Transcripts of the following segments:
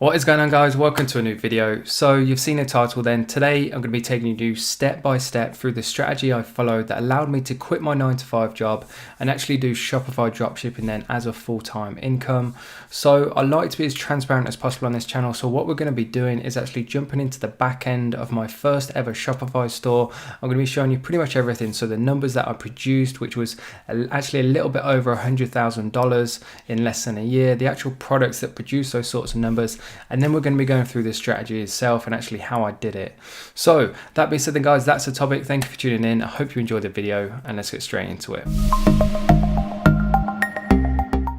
What is going on, guys? Welcome to a new video. So you've seen the title then. Today I'm going to be taking you step by step through the strategy I followed that allowed me to quit my 9-to-5 job and actually do Shopify dropshipping then as a full-time income. So I like to be as transparent as possible on this channel. So what we're going to be doing is actually jumping into the back end of my first ever Shopify store. I'm going to be showing you pretty much everything. So the numbers that I produced, which was actually a little bit over $100,000 in less than a year, the actual products that produce those sorts of numbers. And then we're going to be going through this strategy itself and actually how I did it. So that being said then, guys, that's the topic. Thank you for tuning in. I hope you enjoyed the video and let's get straight into it.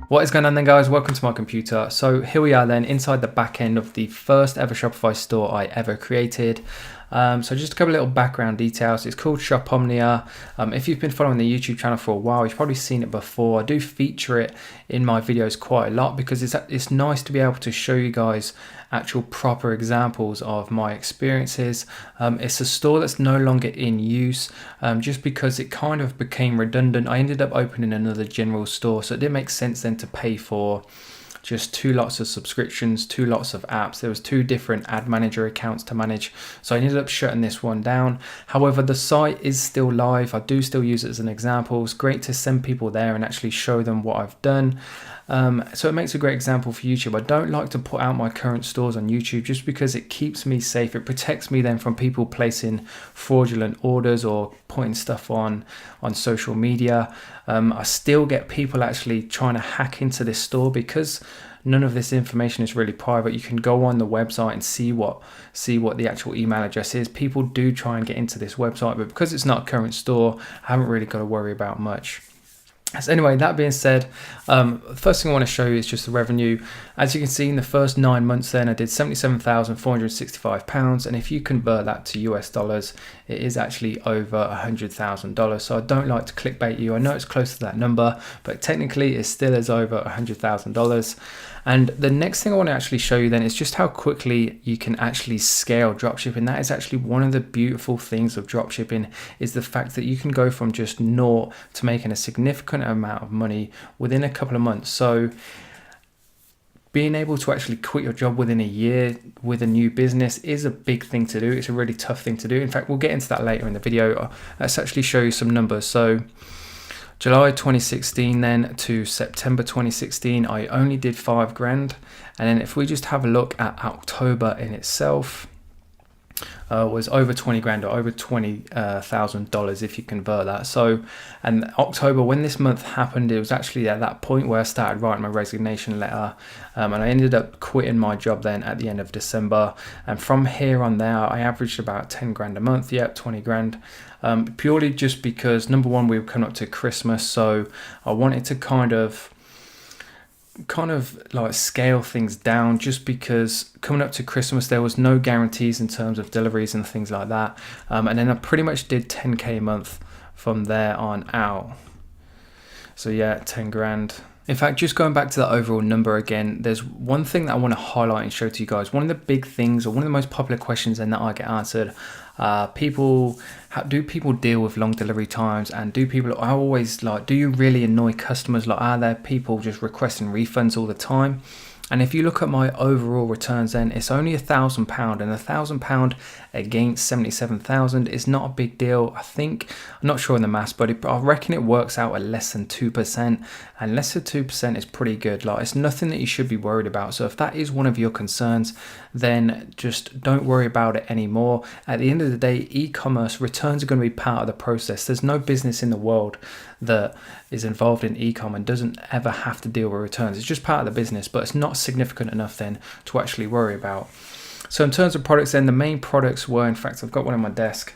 What is going on then, guys? Welcome to my computer. So here we are then inside the back end of the first ever Shopify store I ever created. So just a couple of little background details. It's called Shop Omnia. If you've been following the YouTube channel for a while, you've probably seen it before. I do feature it in my videos quite a lot because it's nice to be able to show you guys actual proper examples of my experiences. It's a store that's no longer in use just because it kind of became redundant. I ended up opening another general store, so it didn't make sense then to pay for just 2 lots of subscriptions, 2 lots of apps. There was 2 different ad manager accounts to manage, so I ended up shutting this one down. However, the site is still live. I do still use it as an example. It's great to send people there and actually show them what I've done. So it makes a great example for YouTube. I don't like to put out my current stores on YouTube just because it keeps me safe. It protects me then from people placing fraudulent orders or putting stuff on social media. I still get people actually trying to hack into this store because none of this information is really private. You can go on the website and see what the actual email address is. People do try and get into this website, but because it's not a current store, I haven't really got to worry about much. So anyway, that being said, first thing I want to show you is just the revenue. As you can see, in the first 9 months then I did £77,465, and if you convert that to US dollars, it is actually over $100,000. So I don't like to clickbait you. I know it's close to that number, but technically it still is over $100,000. And the next thing I want to actually show you then is just how quickly you can actually scale dropshipping. That is actually one of the beautiful things of dropshipping, is the fact that you can go from just naught to making a significant amount of money within a couple of months. So being able to actually quit your job within a year with a new business is a big thing to do. It's a really tough thing to do. In fact, we'll get into that later in the video. Let's actually show you some numbers. So July 2016 then to September 2016, I only did $5 grand. And then if we just have a look at October in itself, was over 20 grand, or over $20,000 if you convert that. So, and October, when this month happened, it was actually at that point where I started writing my resignation letter, and I ended up quitting my job then at the end of December. And from here on there, I averaged about 10 grand a month. Yeah, 20 grand. Purely just because, number one, we were coming up to Christmas, so I wanted to kind of like scale things down, just because coming up to Christmas there was no guarantees in terms of deliveries and things like that. And then I pretty much did 10k a month from there on out. So yeah, 10 grand. In fact, just going back to the overall number again, there's one thing that I want to highlight and show to you guys. One of the big things, or one of the most popular questions then that I get answered, do people deal with long delivery times? And do you really annoy customers? Like, are there people just requesting refunds all the time? And if you look at my overall returns, then it's only £1,000, and £1,000 against 77,000 is not a big deal. I'm not sure on the maths, but I reckon it works out at less than 2%, and less than 2% is pretty good. Like, it's nothing that you should be worried about. So if that is one of your concerns, then just don't worry about it anymore. At the end of the day, e-commerce returns are going to be part of the process. There's no business in the world that is involved in e-com and doesn't ever have to deal with returns. It's just part of the business, but it's not significant enough then to actually worry about. So in terms of products then, the main products were, in fact, I've got one on my desk,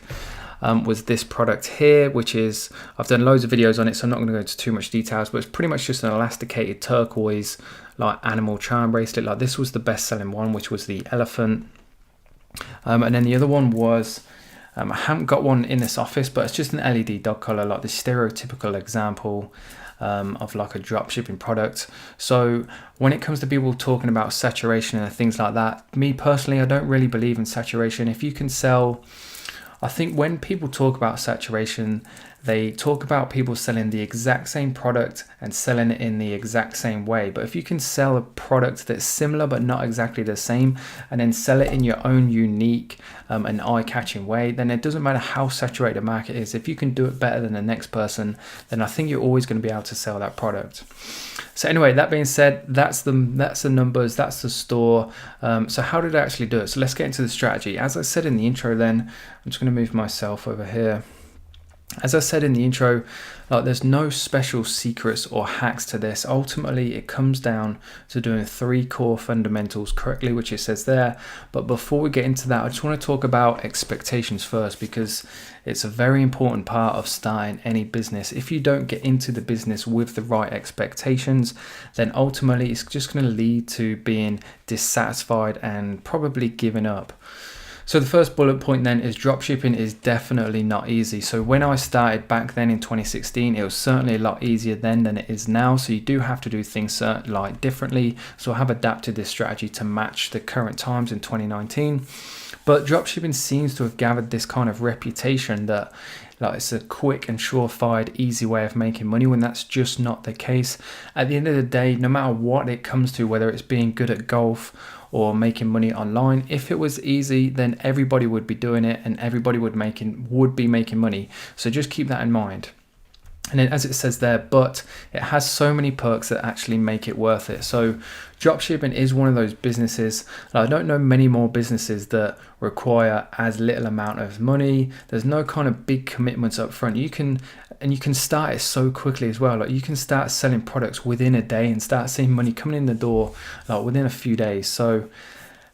was this product here, which is, I've done loads of videos on it, so I'm not going to go into too much details, but it's pretty much just an elasticated turquoise like animal charm bracelet. Like, this was the best selling one, which was the elephant. And then the other one was, I haven't got one in this office, but it's just an LED dog collar, like the stereotypical example of like a drop shipping product. So when it comes to people talking about saturation and things like that, me personally, I don't really believe in saturation. If you can sell, I think when people talk about saturation, they talk about people selling the exact same product and selling it in the exact same way. But if you can sell a product that's similar but not exactly the same, and then sell it in your own unique and eye-catching way, then it doesn't matter how saturated the market is. If you can do it better than the next person, then I think you're always going to be able to sell that product. So anyway, that being said, that's the numbers, that's the store. So how did I actually do it? So let's get into the strategy. As I said in the intro, then I'm just going to move myself over here. As I said in the intro, there's no special secrets or hacks to this. Ultimately, it comes down to doing 3 core fundamentals correctly, which it says there. But before we get into that, I just want to talk about expectations first, because it's a very important part of starting any business. If you don't get into the business with the right expectations, then ultimately it's just going to lead to being dissatisfied and probably giving up. So the first bullet point then is dropshipping is definitely not easy. So when I started back then in 2016, it was certainly a lot easier then than it is now. So you do have to do things differently. So I have adapted this strategy to match the current times in 2019. But dropshipping seems to have gathered this kind of reputation that it's a quick and surefire, easy way of making money, when that's just not the case. At the end of the day, no matter what it comes to, whether it's being good at golf or making money online, if it was easy, then everybody would be doing it and everybody would be making money. So just keep that in mind. And then as it says there, but it has so many perks that actually make it worth it. So dropshipping is one of those businesses. I don't know many more businesses that require as little amount of money. There's no kind of big commitments up front. You can start it so quickly as well. You can start selling products within a day and start seeing money coming in the door within a few days. So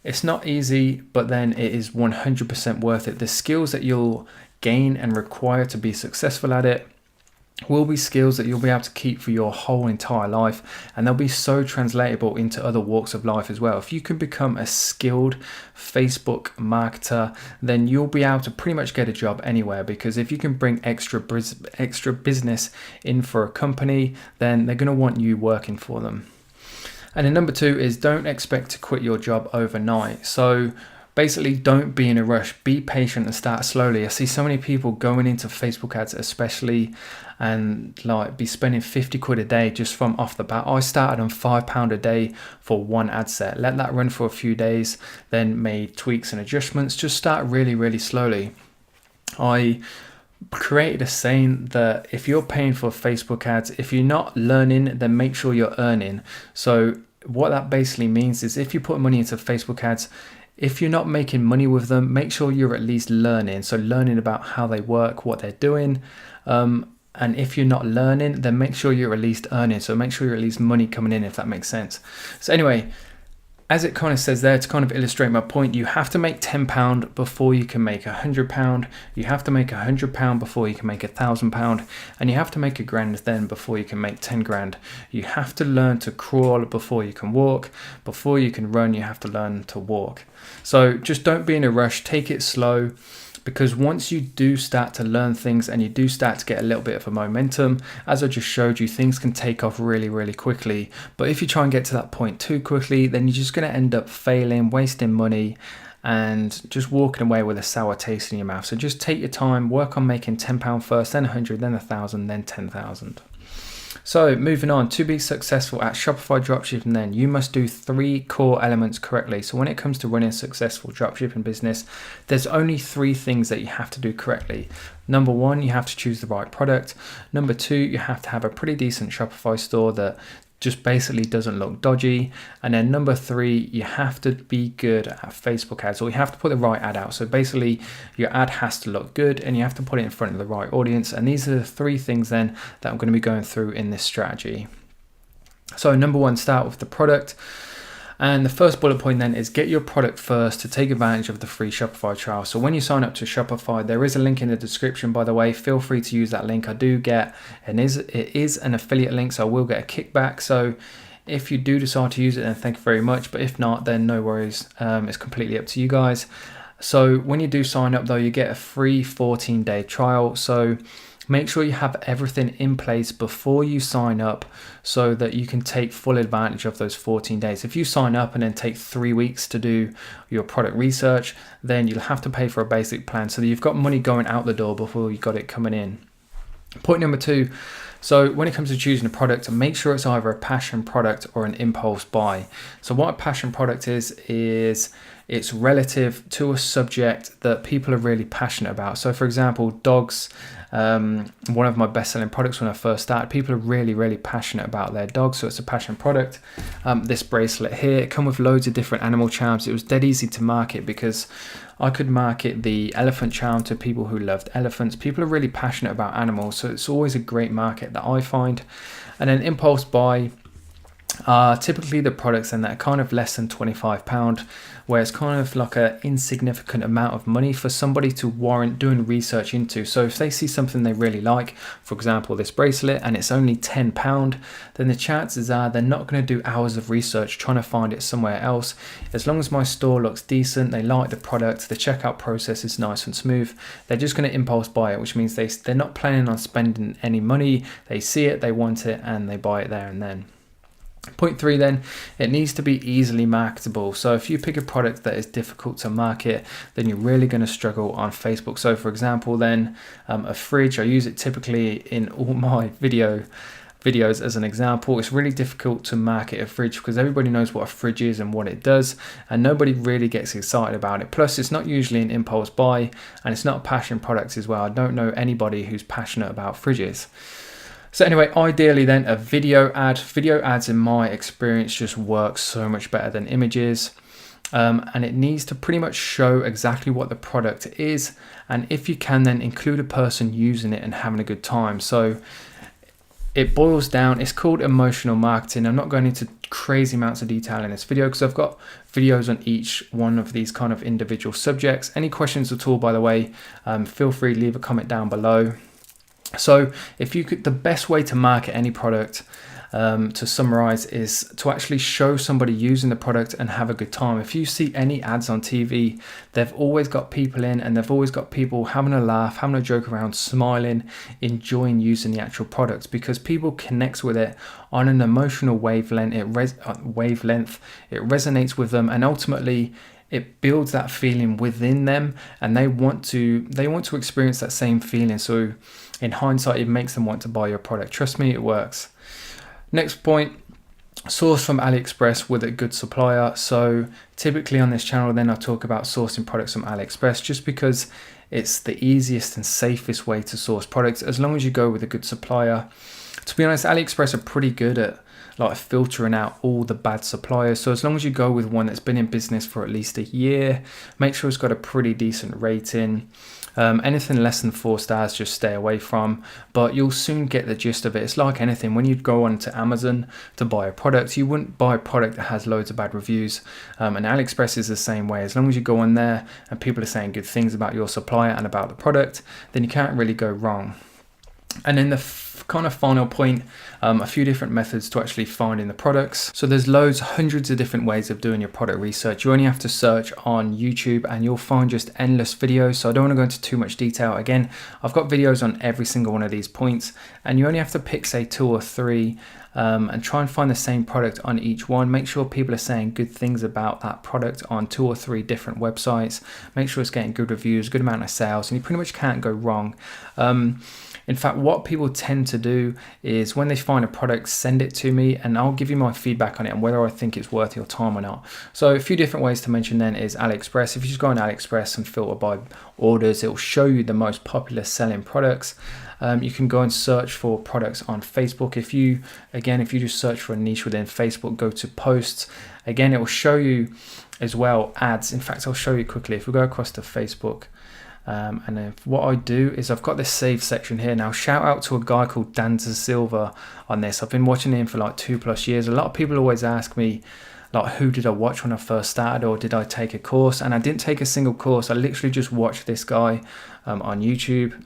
it's not easy, but then it is 100% worth it. The skills that you'll gain and require to be successful at it will be skills that you'll be able to keep for your whole entire life, and they'll be so translatable into other walks of life as well. If you can become a skilled Facebook marketer, then you'll be able to pretty much get a job anywhere, because if you can bring extra business in for a company, then they're going to want you working for them. And then number 2 is don't expect to quit your job overnight. So basically, don't be in a rush. Be patient and start slowly. I see so many people going into Facebook ads especially and be spending 50 quid a day just from off the bat. I started on £5 a day for one ad set. Let that run for a few days, then made tweaks and adjustments. Just start really, really slowly. I created a saying that if you're paying for Facebook ads, if you're not learning, then make sure you're earning. So what that basically means is if you put money into Facebook ads, if you're not making money with them, make sure you're at least learning. So learning about how they work, what they're doing. And if you're not learning, then make sure you're at least earning. So make sure you're at least money coming in, if that makes sense. So anyway, as it kind of says there, to kind of illustrate my point, you have to make £10 before you can make £100. You have to make £100 before you can make £1,000, and you have to make £1,000 then before you can make 10 grand. You have to learn to crawl before you can walk. Before you can run, you have to learn to walk. So just don't be in a rush. Take it slow. Because once you do start to learn things and you do start to get a little bit of a momentum, as I just showed you, things can take off really, really quickly. But if you try and get to that point too quickly, then you're just going to end up failing, wasting money, and just walking away with a sour taste in your mouth. So just take your time, work on making £10 first, then 100, then 1,000, then 10,000. So moving on, to be successful at Shopify dropshipping, then you must do 3 core elements correctly. So when it comes to running a successful dropshipping business, there's only 3 things that you have to do correctly. Number 1, you have to choose the right product. Number 2, you have to have a pretty decent Shopify store that just basically doesn't look dodgy. And then number 3, you have to be good at Facebook ads, or you have to put the right ad out. So basically your ad has to look good and you have to put it in front of the right audience. And these are the 3 things then that I'm going to be going through in this strategy. So number 1, start with the product. And the first bullet point then is get your product first to take advantage of the free Shopify trial. So when you sign up to Shopify, there is a link in the description, by the way. Feel free to use that link. I do get, and it is an affiliate link, so I will get a kickback. So if you do decide to use it, then thank you very much. But if not, then no worries. It's completely up to you guys. So when you do sign up though, you get a free 14-day trial. So make sure you have everything in place before you sign up so that you can take full advantage of those 14 days. If you sign up and then take 3 weeks to do your product research, then you'll have to pay for a basic plan so that you've got money going out the door before you got it coming in. Point number 2, so when it comes to choosing a product, make sure it's either a passion product or an impulse buy. So what a passion product is it's relative to a subject that people are really passionate about. So for example, dogs, one of my best-selling products when I first started, people are really passionate about their dogs, so it's a passion product. This bracelet here, it comes with loads of different animal charms. It was dead easy to market because I could market the elephant charm to people who loved elephants. People are really passionate about animals, so it's always a great market that I find. And then impulse buy are typically the products then that are kind of less than £25, where it's kind of like an insignificant amount of money for somebody to warrant doing research into. So if they see something they really like, for example this bracelet, and it's only £10, then the chances are they're not going to do hours of research trying to find it somewhere else. As long as my store looks decent, they like the product, the checkout process is nice and smooth, they're just going to impulse buy it, which means they're not planning on spending any money. They see it, they want it, and they buy it there and then. Point 3 then, it needs to be easily marketable. So if you pick a product that is difficult to market, then you're really going to struggle on Facebook. So for example then, a fridge, I use it typically in all my videos as an example. It's really difficult to market a fridge because everybody knows what a fridge is and what it does, and nobody really gets excited about it. Plus it's not usually an impulse buy, and it's not a passion product as well. I don't know anybody who's passionate about fridges. So anyway, ideally then a video ad. Video ads in my experience just work so much better than images. And it needs to pretty much show exactly what the product is. And if you can, then include a person using it and having a good time. So it boils down, it's called emotional marketing. I'm not going into crazy amounts of detail in this video because I've got videos on each one of these kind of individual subjects. Any questions at all, by the way, feel free to leave a comment down below. So if you could, the best way to market any product, to summarize, is to actually show somebody using the product and have a good time. If you see any ads on TV, they've always got people in, and they've always got people having a laugh, having a joke around, smiling, enjoying using the actual product, because people connect with it on an emotional wavelength. It resonates with them, and ultimately it builds that feeling within them, and they want to experience that same feeling. So in hindsight, it makes them want to buy your product. Trust me, it works. Next point, source from AliExpress with a good supplier. So typically on this channel then I talk about sourcing products from AliExpress just because it's the easiest and safest way to source products, as long as you go with a good supplier. To be honest, AliExpress are pretty good at like filtering out all the bad suppliers. So as long as you go with one that's been in business for at least a year, make sure it's got a pretty decent rating. Anything less than 4 stars, just stay away from, but you'll soon get the gist of it. It's like anything. When you go on to Amazon to buy a product, you wouldn't buy a product that has loads of bad reviews, and AliExpress is the same way. As long as you go on there and people are saying good things about your supplier and about the product, then you can't really go wrong. And then the kind of final point, a few different methods to actually finding the products. So there's hundreds of different ways of doing your product research. You only have to search on YouTube and you'll find just endless videos. So I don't want to go into too much detail. Again, I've got videos on every single one of these points, and you only have to pick say 2 or 3 and try and find the same product on each one. Make sure people are saying good things about that product on 2 or 3 different websites. Make sure it's getting good reviews, good amount of sales, and you pretty much can't go wrong. In fact, what people tend to do is when they find a product, send it to me and I'll give you my feedback on it and whether I think it's worth your time or not. So a few different ways to mention then is AliExpress. If you just go on AliExpress and filter by orders, it will show you the most popular selling products. You can go and search for products on Facebook. If you just search for a niche within Facebook, go to posts. Again, it will show you as well ads. In fact, I'll show you quickly. If we go across to Facebook, and then what I do is I've got this save section here. Now shout out to a guy called Dan Silva on this. I've been watching him for like 2+ years. A lot of people always ask me like, who did I watch when I first started, or did I take a course? And I didn't take a single course. I literally just watched this guy on YouTube,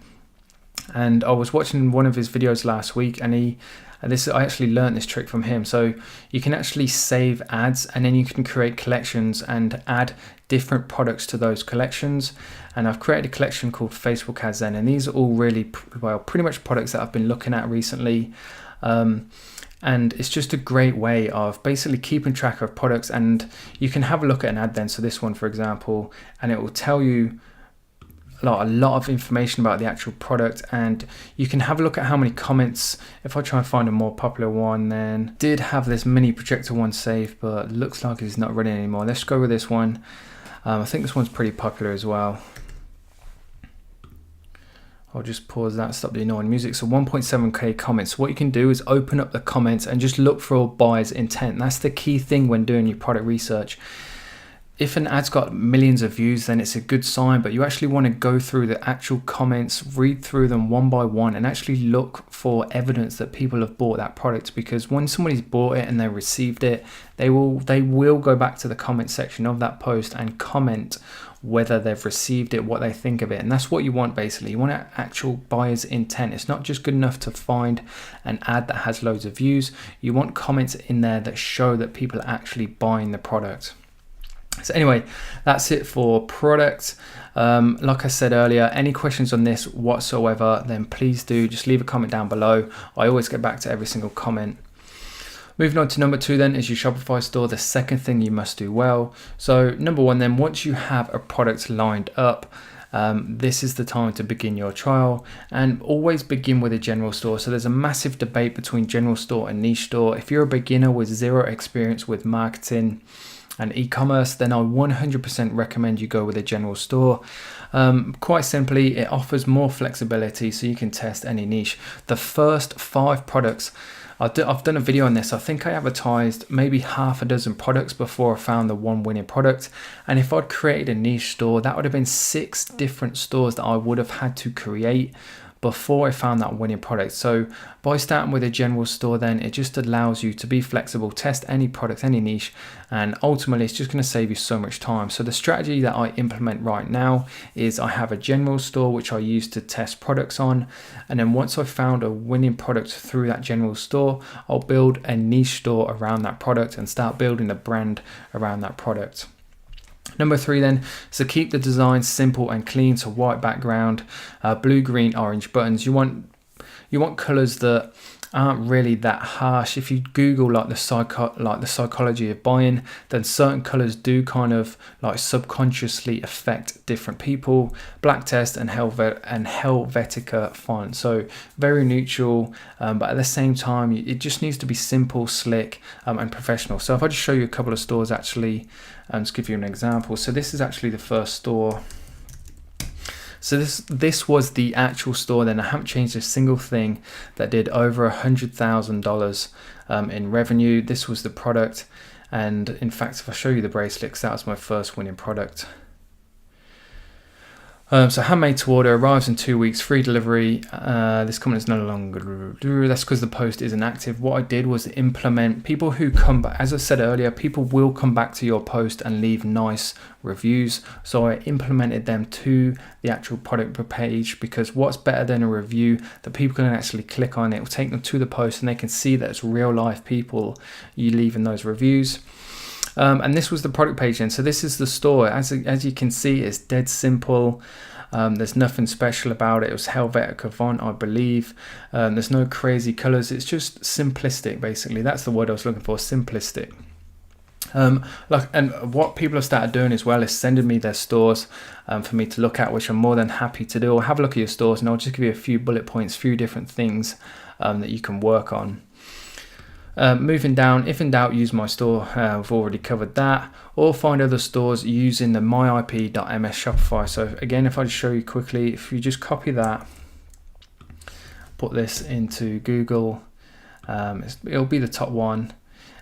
and I was watching one of his videos last week, and I actually learned this trick from him. So you can actually save ads, and then you can create collections and add different products to those collections. And I've created a collection called Facebook Ads then, and these are all really pretty much products that I've been looking at recently. And it's just a great way of basically keeping track of products, and you can have a look at an ad then. So this one, for example, and it will tell you like a lot of information about the actual product, and you can have a look at how many comments. If I try and find a more popular one, then did have this mini projector one saved, but looks like it's not running anymore. Let's go with this one. I think this one's pretty popular as well. I'll just pause that, stop the annoying music. So 1.7k comments. What you can do is open up the comments and just look for buyer's intent. That's the key thing when doing your product research. If an ad's got millions of views, then it's a good sign, but you actually want to go through the actual comments, read through them one by one, and actually look for evidence that people have bought that product. Because when somebody's bought it and they received it, they will go back to the comment section of that post and comment whether they've received it, what they think of it. And that's what you want, basically. You want an actual buyer's intent. It's not just good enough to find an ad that has loads of views. You want comments in there that show that people are actually buying the product. So anyway, that's it for product. Like I said earlier, any questions on this whatsoever, then please do just leave a comment down below. I always get back to every single comment. Moving on to number 2 then is your Shopify store, the second thing you must do well. So number 1 then, once you have a product lined up, this is the time to begin your trial, and always begin with a general store. So there's a massive debate between general store and niche store. If you're a beginner with zero experience with marketing and e-commerce, then I 100% recommend you go with a general store. Quite simply, it offers more flexibility so you can test any niche. The first 5 products, I've done a video on this. I think I advertised maybe half a dozen products before I found the one winning product. And if I'd created a niche store, that would have been 6 different stores that I would have had to create before I found that winning product. So by starting with a general store, then it just allows you to be flexible, test any product, any niche, and ultimately it's just going to save you so much time. So the strategy that I implement right now is I have a general store which I use to test products on, and then once I've found a winning product through that general store, I'll build a niche store around that product and start building a brand around that product. Number 3 then, so keep the design simple and clean. So white background, blue, green, orange buttons. You want colors that aren't really that harsh. If you Google like the psychology of buying, then certain colors do kind of like subconsciously affect different people. Black test and Helvetica font. So very neutral, but at the same time, it just needs to be simple, slick, and professional. So if I just show you a couple of stores actually, just give you an example. So this is actually the first store. So this was the actual store. Then I haven't changed a single thing. That did over $100,000 in revenue. This was the product, and in fact, if I show you the bracelets, that was my first winning product. So handmade to order, arrives in 2 weeks, free delivery. This comment is no longer, that's because the post isn't active. What I did was implement people who come back. As I said earlier, people will come back to your post and leave nice reviews. So I implemented them to the actual product page, because what's better than a review that people can actually click on? It will take them to the post and they can see that it's real life people you leaving those reviews. And this was the product page then. So this is the store. As you can see, it's dead simple. There's nothing special about it. It was Helvetica font, I believe. There's no crazy colors. It's just simplistic, basically. That's the word I was looking for, simplistic. And what people have started doing as well is sending me their stores for me to look at, which I'm more than happy to do. I'll have a look at your stores and I'll just give you a few bullet points, a few different things that you can work on. Moving down, if in doubt, use my store. We've already covered that. Or find other stores using the myip.ms Shopify. So again, if I just show you quickly, if you just copy that, put this into Google, it'll be the top one.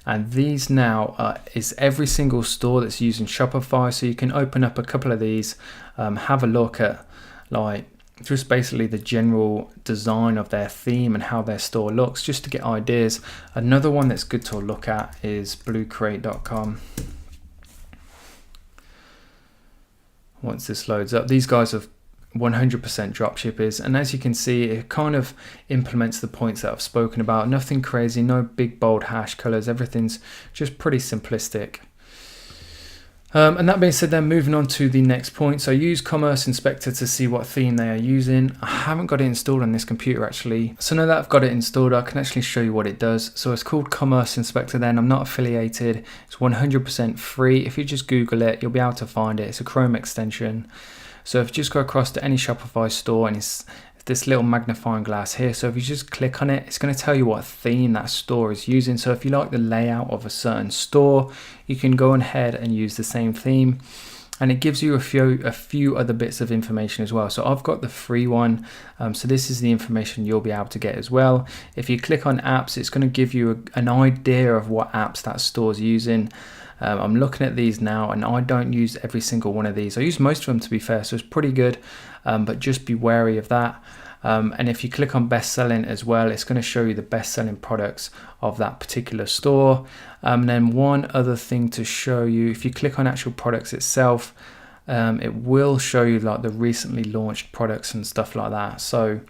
And these now is every single store that's using Shopify. So you can open up a couple of these, have a look at like just basically the general design of their theme and how their store looks, just to get ideas. Another one that's good to look at is bluecrate.com. Once this loads up, these guys are 100% dropshippers, and as you can see, it kind of implements the points that I've spoken about. Nothing crazy, no big bold hash colors, everything's just pretty simplistic. And that being said, then moving on to the next point. So use Commerce Inspector to see what theme they are using. I haven't got it installed on this computer actually. So now that I've got it installed, I can actually show you what it does. So it's called Commerce Inspector then. I'm not affiliated. It's 100% free. If you just Google it, you'll be able to find it. It's a Chrome extension. So if you just go across to any Shopify store, and it's this little magnifying glass here, so if you just click on it, it's going to tell you what theme that store is using. So if you like the layout of a certain store, you can go ahead and use the same theme, and it gives you a few other bits of information as well. So I've got the free one, so this is the information you'll be able to get as well. If you click on apps, it's going to give you an idea of what apps that store's using. I'm looking at these now, and I don't use every single one of these. I use most of them, to be fair, so it's pretty good, but just be wary of that. And if you click on best selling as well, it's going to show you the best selling products of that particular store. And then one other thing to show you, if you click on actual products itself, it will show you like the recently launched products and stuff like that. So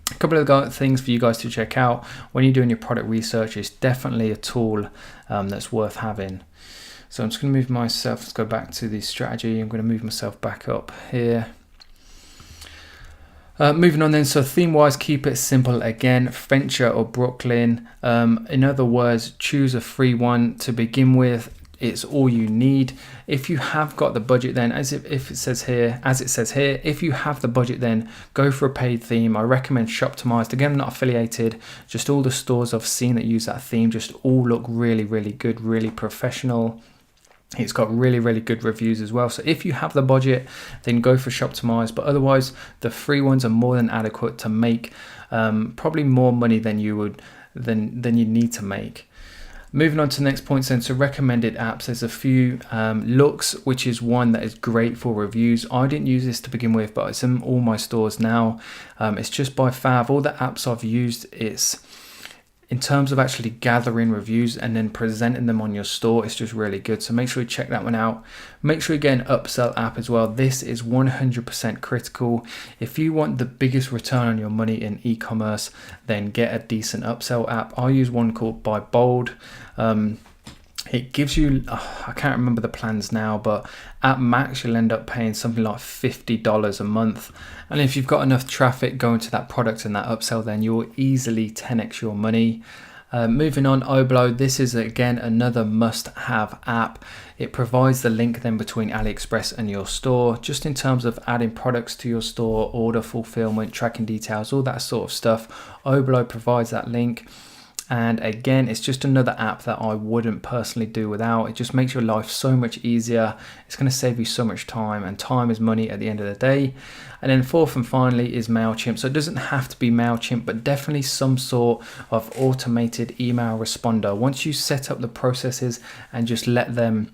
a couple of things for you guys to check out when you're doing your product research. It's definitely a tool that's worth having. So I'm just going to move myself, let's go back to the strategy. I'm going to move myself back up here. Moving on then, so theme wise, keep it simple again, Venture or Brooklyn. In other words, choose a free one to begin with. It's all you need. If you have got the budget, then as it says here, if you have the budget, then go for a paid theme. I recommend Shoptimized. Again, I'm not affiliated, just all the stores I've seen that use that theme just all look really, really good, really professional. It's got really, really good reviews as well. So if you have the budget, then go for Shoptimized. But otherwise, the free ones are more than adequate to make probably more money than you need to make. Moving on to the next point then, so recommended apps. There's a few. Looks, which is one that is great for reviews. I didn't use this to begin with, but it's in all my stores now. It's just by far of all the apps I've used, it's in terms of actually gathering reviews and then presenting them on your store, it's just really good. So make sure you check that one out. Make sure you get an upsell app as well. This is 100% critical. If you want the biggest return on your money in e-commerce, then get a decent upsell app. I use one called Buy Bold. It gives you, I can't remember the plans now, but at max you'll end up paying something like $50 a month. And if you've got enough traffic going to that product and that upsell, then you'll easily 10x your money. Moving on, Oblo. This is again another must-have app. It provides the link then between AliExpress and your store, just in terms of adding products to your store, order fulfillment, tracking details, all that sort of stuff. Oblo provides that link. And again, it's just another app that I wouldn't personally do without. It just makes your life so much easier. It's going to save you so much time, and time is money at the end of the day. And then fourth and finally is MailChimp. So it doesn't have to be MailChimp, but definitely some sort of automated email responder. Once you set up the processes and just let them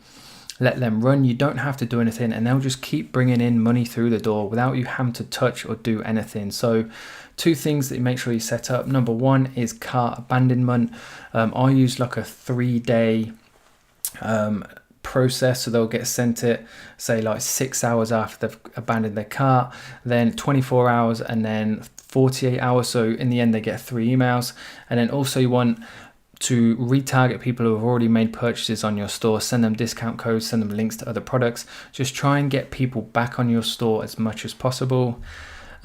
run, you don't have to do anything, and they'll just keep bringing in money through the door without you having to touch or do anything. So two things that you make sure you set up. Number one is cart abandonment. I use like a 3-day process, so they'll get sent it, say like 6 hours after they've abandoned their cart, then 24 hours, and then 48 hours. So in the end, they get 3 emails. And then also you want to retarget people who have already made purchases on your store, send them discount codes, send them links to other products. Just try and get people back on your store as much as possible.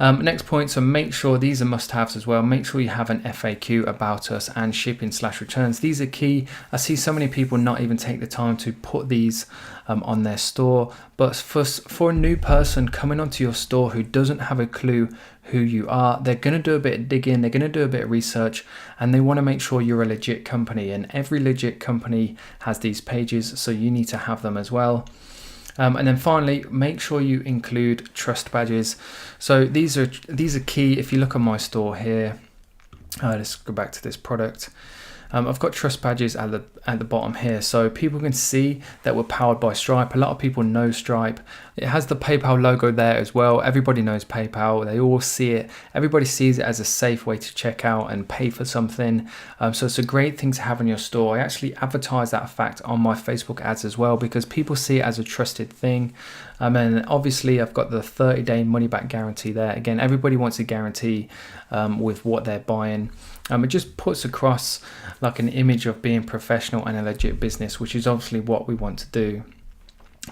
Next point, so make sure these are must-haves as well. Make sure you have an FAQ, about us, and shipping/returns. These are key. I see so many people not even take the time to put these on their store. But for a new person coming onto your store who doesn't have a clue who you are, they're going to do a bit of digging, they're going to do a bit of research, and they want to make sure you're a legit company. And every legit company has these pages, so you need to have them as well. And then finally, make sure you include trust badges. So these are key. If you look on my store here, let's go back to this product. I've got trust badges at the bottom here, so people can see that we're powered by Stripe. A lot of people know Stripe. It has the PayPal logo there as well. Everybody knows PayPal. They all see it. Everybody sees it as a safe way to check out and pay for something. So it's a great thing to have in your store. I actually advertise that fact on my Facebook ads as well, because people see it as a trusted thing. And obviously I've got the 30-day money back guarantee there. Again, everybody wants a guarantee with what they're buying. It just puts across like an image of being professional and a legit business, which is obviously what we want to do.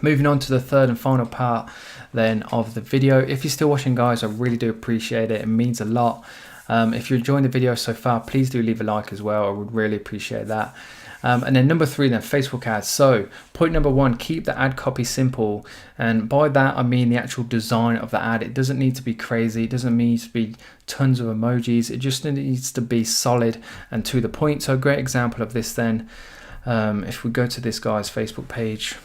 Moving on to the third and final part then of the video. If you're still watching, guys, I really do appreciate it. It means a lot. If you're enjoying the video so far, please do leave a like as well. I would really appreciate that. And then number 3 then, Facebook ads. So point number 1, keep the ad copy simple. And by that I mean the actual design of the ad. It doesn't need to be crazy, it doesn't need to be tons of emojis, it just needs to be solid and to the point. So a great example of this then, if we go to this guy's Facebook page,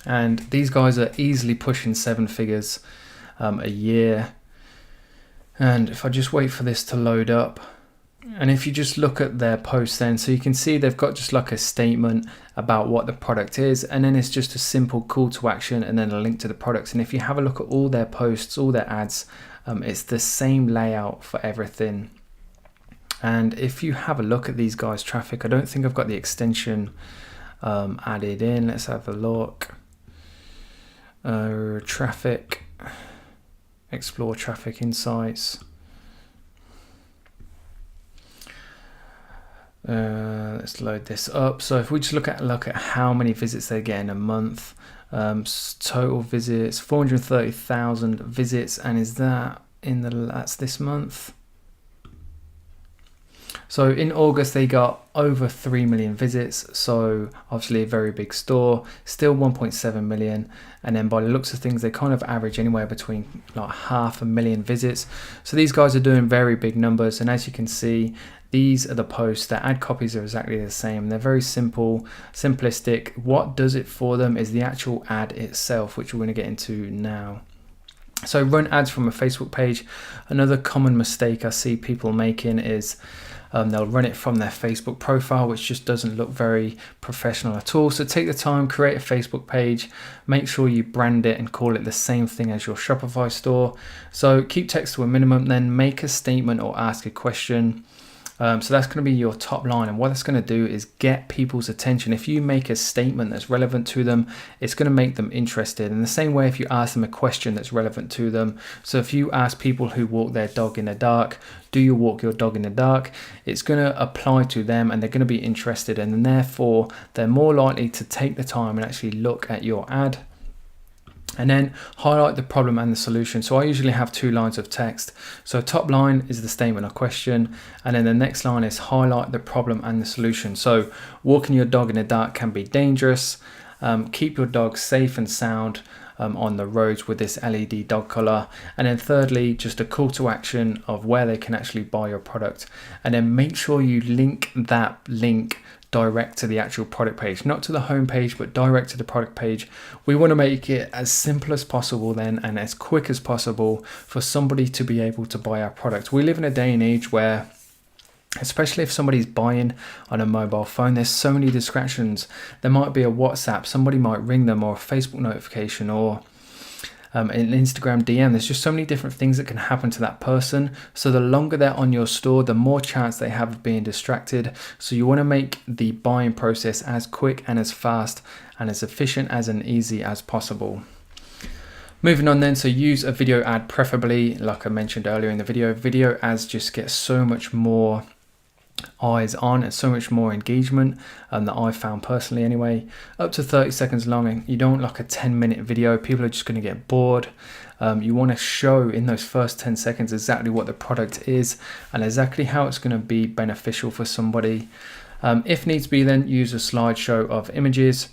and these guys are easily pushing 7 figures a year. And if I just wait for this to load up, and if you just look at their posts then, so you can see they've got just like a statement about what the product is, and then it's just a simple call to action and then a link to the products. And if you have a look at all their posts, all their ads, it's the same layout for everything. And if you have a look at these guys' traffic, I don't think I've got the extension added in. Let's have a look. Traffic, explore traffic insights. Let's load this up. So if we just look at how many visits they get in a month, total visits 430,000 visits, and is that that's this month. So in August they got over 3 million visits, so obviously a very big store, still 1.7 million, and then by the looks of things they kind of average anywhere between like 500,000 visits. So these guys are doing very big numbers, and as you can see, these are the posts. Their ad copies are exactly the same. They're very simple, simplistic. What does it for them is the actual ad itself, which we're going to get into now. So run ads from a Facebook page. Another common mistake I see people making is they'll run it from their Facebook profile, which just doesn't look very professional at all. So take the time, create a Facebook page, make sure you brand it and call it the same thing as your Shopify store. So keep text to a minimum, then make a statement or ask a question. So that's going to be your top line, and what that's going to do is get people's attention. If you make a statement that's relevant to them, it's going to make them interested. In the same way, if you ask them a question that's relevant to them, so if you ask people who walk their dog in the dark, do you walk your dog in the dark? It's going to apply to them and they're going to be interested, and then therefore they're more likely to take the time and actually look at your ad. And then highlight the problem and the solution. So I usually have 2 lines of text. So top line is the statement or question, and then the next line is highlight the problem and the solution. So walking your dog in the dark can be dangerous. Keep your dog safe and sound on the roads with this LED dog collar. And then thirdly, just a call to action of where they can actually buy your product. And then make sure you link that link direct to the actual product page, not to the home page, but direct to the product page. We want to make it as simple as possible then, and as quick as possible for somebody to be able to buy our product. We live in a day and age where, especially if somebody's buying on a mobile phone, there's so many distractions. There might be a WhatsApp, somebody might ring them, or a Facebook notification, or an Instagram DM. There's just so many different things that can happen to that person. So the longer they're on your store, the more chance they have of being distracted. So you want to make the buying process as quick and as fast and as efficient as and easy as possible. Moving on then, so use a video ad preferably. Like I mentioned earlier in the video ads just get so much more eyes on and so much more engagement that I found personally anyway. Up to 30 seconds long, and you don't like a 10-minute video. People are just going to get bored. You want to show in those first 10 seconds exactly what the product is and exactly how it's going to be beneficial for somebody. If needs be, then use a slideshow of images,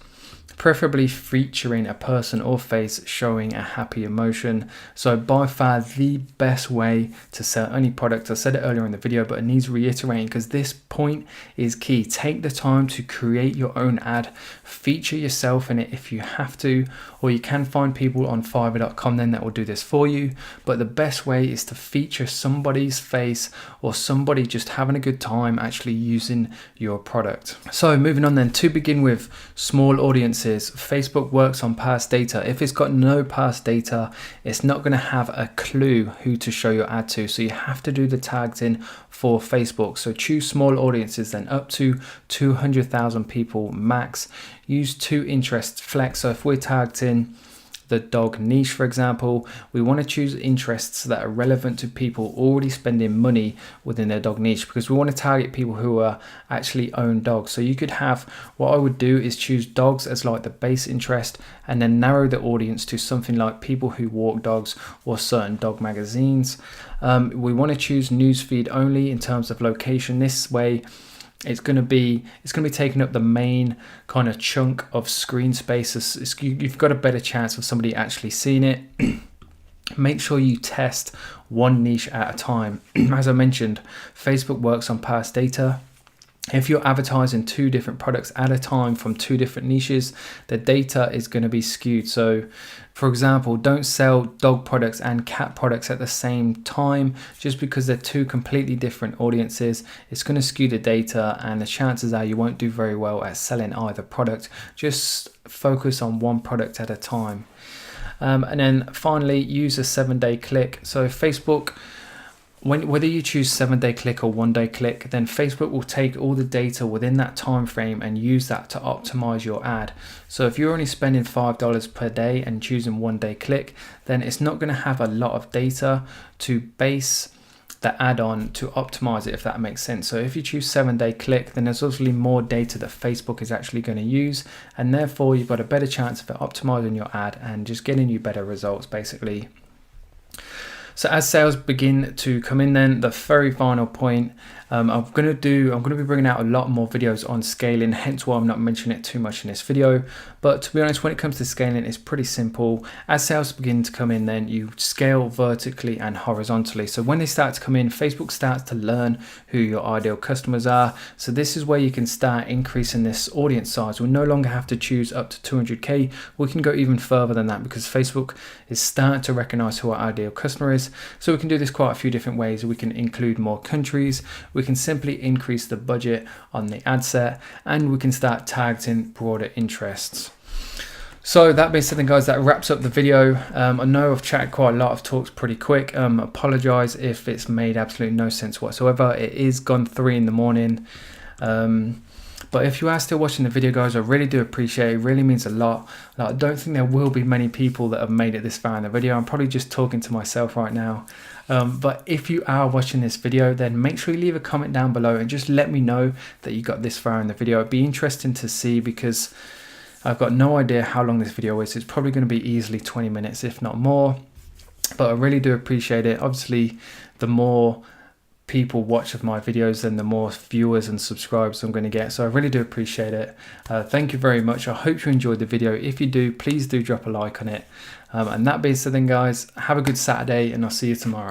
preferably featuring a person or face showing a happy emotion. So by far the best way to sell any product. I said it earlier in the video, but it needs reiterating because this point is key. Take the time to create your own ad, feature yourself in it if you have to, or you can find people on fiverr.com then that will do this for you. But the best way is to feature somebody's face or somebody just having a good time actually using your product. So moving on then, to begin with, small audiences. Facebook works on past data. If it's got no past data, it's not going to have a clue who to show your ad to. So you have to do the targeting for Facebook. So choose small audiences then, up to 200,000 people max. Use 2 interest flex. So if we're targeting the dog niche, for example, we want to choose interests that are relevant to people already spending money within their dog niche, because we want to target people who are actually own dogs. So you could have, what I would do is choose dogs as like the base interest, and then narrow the audience to something like people who walk dogs or certain dog magazines. We want to choose newsfeed only in terms of location. This way it's going to be taking up the main kind of chunk of screen space. You've got a better chance of somebody actually seeing it. Make sure you test one niche at a time. As I mentioned, Facebook works on past data. If you're advertising 2 different products at a time from 2 different niches, the data is going to be skewed. So for example, don't sell dog products and cat products at the same time. Just because they're 2 completely different audiences, it's going to skew the data, and the chances are you won't do very well at selling either product. Just focus on one product at a time. And then finally, use a 7-day click. So Facebook, whether you choose 7-day click or 1-day click, then Facebook will take all the data within that time frame and use that to optimize your ad. So if you're only spending $5 per day and choosing 1-day click, then it's not going to have a lot of data to base the ad on to optimize it, if that makes sense. So if you choose 7-day click, then there's obviously more data that Facebook is actually going to use, and therefore you've got a better chance of optimizing your ad and just getting you better results basically. So as sales begin to come in, then the very final point, I'm going to be bringing out a lot more videos on scaling, hence why I'm not mentioning it too much in this video. But to be honest, when it comes to scaling, it's pretty simple. As sales begin to come in, then you scale vertically and horizontally. So when they start to come in, Facebook starts to learn who your ideal customers are. So this is where you can start increasing this audience size. We no longer have to choose up to 200K. We can go even further than that because Facebook is starting to recognize who our ideal customer is. So we can do this quite a few different ways. We can include more countries. We can simply increase the budget on the ad set, and we can start targeting broader interests. So that being said then guys, that wraps up the video. I know I've chatted quite a lot, I've talked pretty quick. Apologize if it's made absolutely no sense whatsoever. It is gone 3 in the morning. But if you are still watching the video guys, I really do appreciate it. It really means a lot. Like, I don't think there will be many people that have made it this far in the video. I'm probably just talking to myself right now. But if you are watching this video, then make sure you leave a comment down below and just let me know that you got this far in the video. It'd be interesting to see because I've got no idea how long this video is. It's probably going to be easily 20 minutes, if not more. But I really do appreciate it. Obviously, the more people watch of my videos, then the more viewers and subscribers I'm going to get. So I really do appreciate it. Thank you very much. I hope you enjoyed the video. If you do, please do drop a like on it. And that being said then guys, have a good Saturday and I'll see you tomorrow.